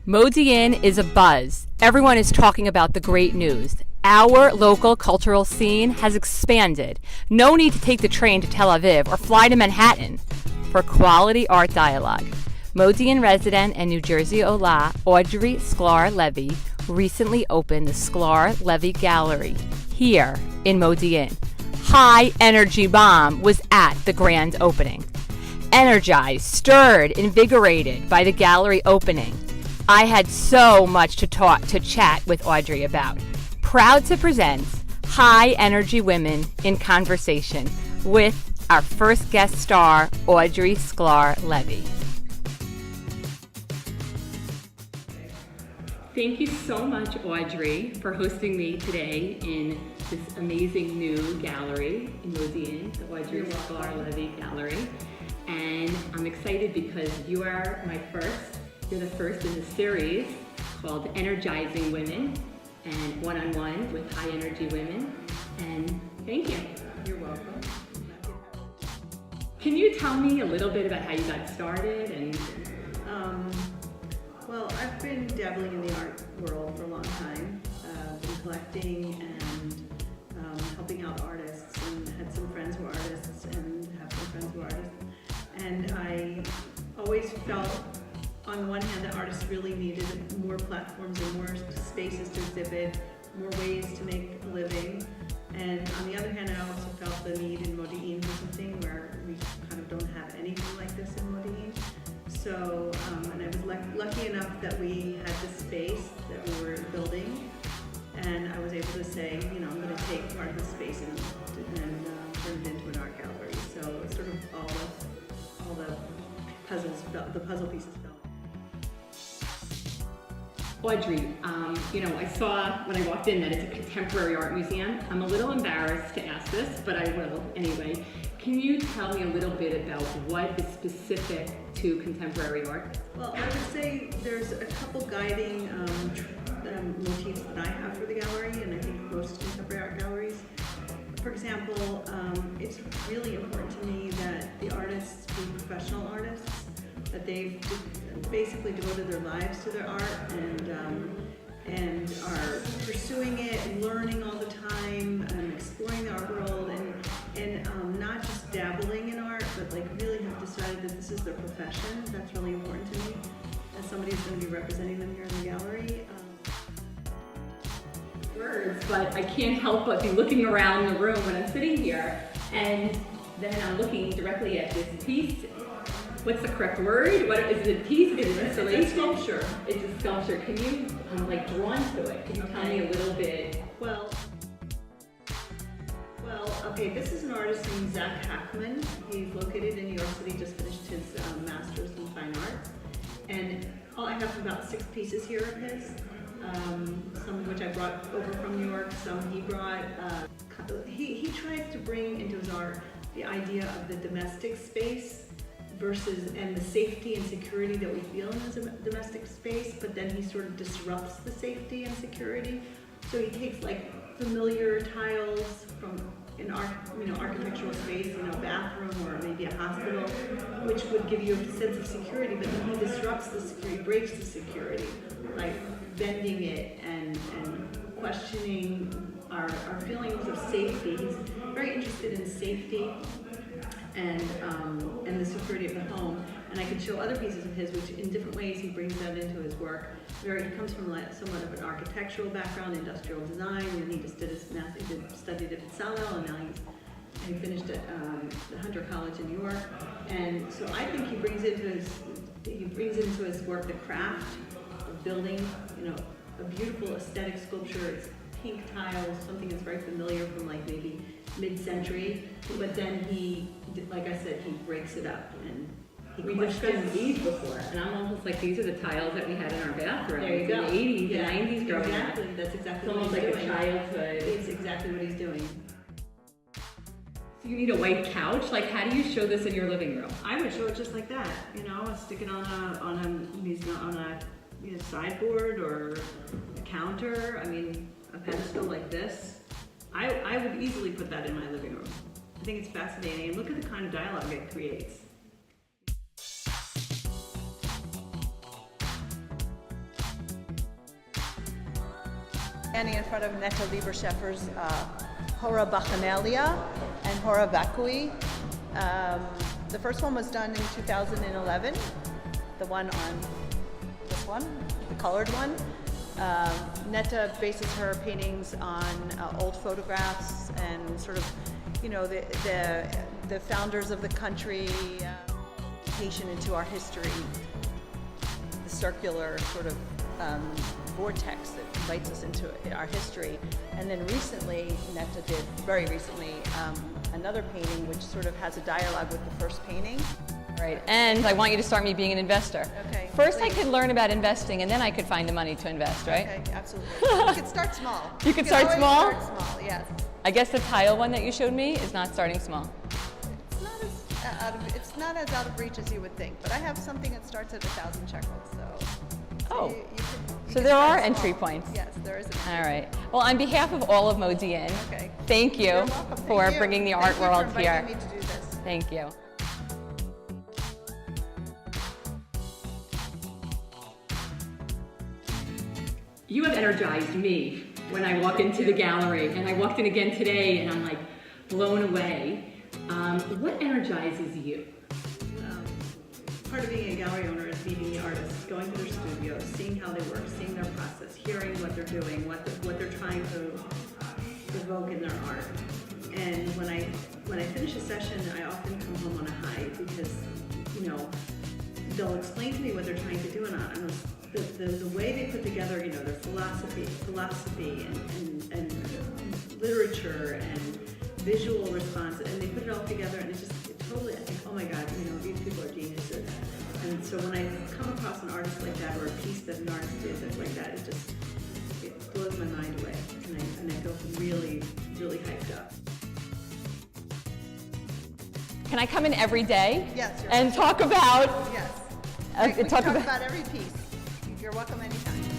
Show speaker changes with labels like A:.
A: Modiin is a buzz. Everyone is talking about the great news. Our local cultural scene has expanded. No need to take the train to Tel Aviv or fly to Manhattan for quality art dialogue. Modiin resident and New Jersey olah Audrey Sklar Levy recently opened the Sklar Levy Gallery here in Modiin. High Energy Bomb was at the grand opening. Energized, stirred, invigorated by the gallery opening. I had so much to chat with Audrey about. Proud to present High Energy Women in Conversation with our first guest star, Audrey Sklar Levy. Thank you so much, Audrey, for hosting me today in this amazing new gallery in Modiin, the Audrey Sklar Levy Gallery. And I'm excited because you're the first in the series called Energizing Women and one-on-one with high energy women. And thank you.
B: You're welcome.
A: Can you tell me a little bit about how you got started? And
B: well, I've been dabbling in the art world for a long time. Been collecting and helping out artists, and had some friends who are artists and have some friends who are artists. And I always felt, on the one hand, that artists really needed more platforms and more spaces to exhibit, more ways to make a living. And on the other hand, I also felt the need in Modiin for something where we kind of don't have anything like this in Modiin. So, and I was lucky enough that we had this space that we were building, and I was able to say, you know, I'm going to take part of the space and turn it into an art gallery. So it's sort of all the puzzle pieces fell.
A: Audrey, I saw when I walked in that it's a contemporary art museum. I'm a little embarrassed to ask this, but I will anyway. Can you tell me a little bit about what is specific to contemporary art?
B: Well, I would say there's a couple guiding motifs that I have for the gallery, and I think most contemporary art galleries. For example, it's really important to me that the artists be professional artists, that they've basically devoted their lives to their art and are pursuing it and learning all the time and exploring the art world and not just dabbling in art, but like really have decided that this is their profession. That's really important to me as somebody who's going to be representing them here in the gallery.
A: Words, but I can't help but be looking around the room when I'm sitting here, and then I'm looking directly at this piece. What's the correct word? What is it? A piece? Is it installation?
B: It's a sculpture.
A: It's a sculpture. Can you, I'm like drawn to it. Can you tell me a little bit?
B: Well, okay, this is an artist named Zach Hackman. He's located in New York City, just finished his master's in fine arts. And I have about 6 pieces here of his, some of which I brought over from New York, some he brought. He tries to bring into his art the idea of the domestic space and the safety and security that we feel in the domestic space, but then he sort of disrupts the safety and security. So he takes like familiar tiles from an architectural space, bathroom or maybe a hospital, which would give you a sense of security, but then he disrupts the security, breaks the security, like bending it and questioning our feelings of safety. He's very interested in safety and the security of the home. And I could show other pieces of his, which in different ways he brings that into his work. He comes from somewhat of an architectural background, industrial design, and he just studied at Salel, and now he finished at the Hunter College in New York. And so I think he brings into his work the craft of building, a beautiful aesthetic sculpture. It's pink tiles, something that's very familiar from like maybe mid-century, but then he, like I said, he breaks it up and
A: we discussed these before, and I'm almost like, these are the tiles that we had in our bathroom.
B: There you go.
A: In the 80s and 90s growing up.
B: Exactly, that's exactly
A: what he's doing. It's almost like a childhood.
B: It's exactly what he's doing.
A: So you need a white couch? Like, how do you show this in your living room?
B: I would show it just like that, stick it on a sideboard or a counter. I mean, a pedestal like this. I would easily put that in my living room. I think it's fascinating, and look at the kind of dialogue it creates. Standing in front of Netta Lieberscheffer's Hora Bacchanaliae and Hora Vacui. The first one was done in 2011. The one on this one, the colored one. Netta bases her paintings on old photographs and sort of, you know, the founders of the country, into our history, the circular sort of vortex that invites us into our history. And then recently, Netta did, very recently, another painting which sort of has a dialogue with the first painting.
A: Right, and I want you to start me being an investor.
B: Okay.
A: First,
B: please.
A: I could learn about investing, and then I could find the money to invest, right?
B: Okay, absolutely. You could start small.
A: You could start
B: always
A: small?
B: Start small, yes.
A: I guess the tile one that you showed me is not starting small.
B: It's not as out of reach as you would think, but I have something that starts at 1,000 shekels, so.
A: Oh.
B: You
A: So
B: can
A: there
B: start
A: are
B: small.
A: entry points.
B: Yes, there is.
A: All right. Well, on behalf of all of Modiin,
B: Okay.
A: thank you
B: You're welcome.
A: for
B: Thank you.
A: bringing the
B: Thank
A: art
B: you
A: world
B: for
A: here.
B: inviting me to do this.
A: Thank you. You have energized me when I walk into the gallery, and I walked in again today, and I'm like blown away. What energizes you?
B: Part of being a gallery owner is meeting the artists, going to their studios, seeing how they work, seeing their process, hearing what they're doing, what they're trying to evoke in their art. And when I finish a session, I often come home on a high because, you know, they'll explain to me what they're trying to do, and the way they put together, you know, their philosophy and literature and visual response, and they put it all together, and it totally, I think, oh my God, you know, these people are geniuses. And so when I come across an artist like that, or a piece that an artist did that's like that, it blows my mind away, and I feel really, really hyped up.
A: Can I come in every day?
B: Yes, you're
A: and talk about?
B: Yes.
A: We
B: talk
A: talk
B: about every piece. You're welcome anytime.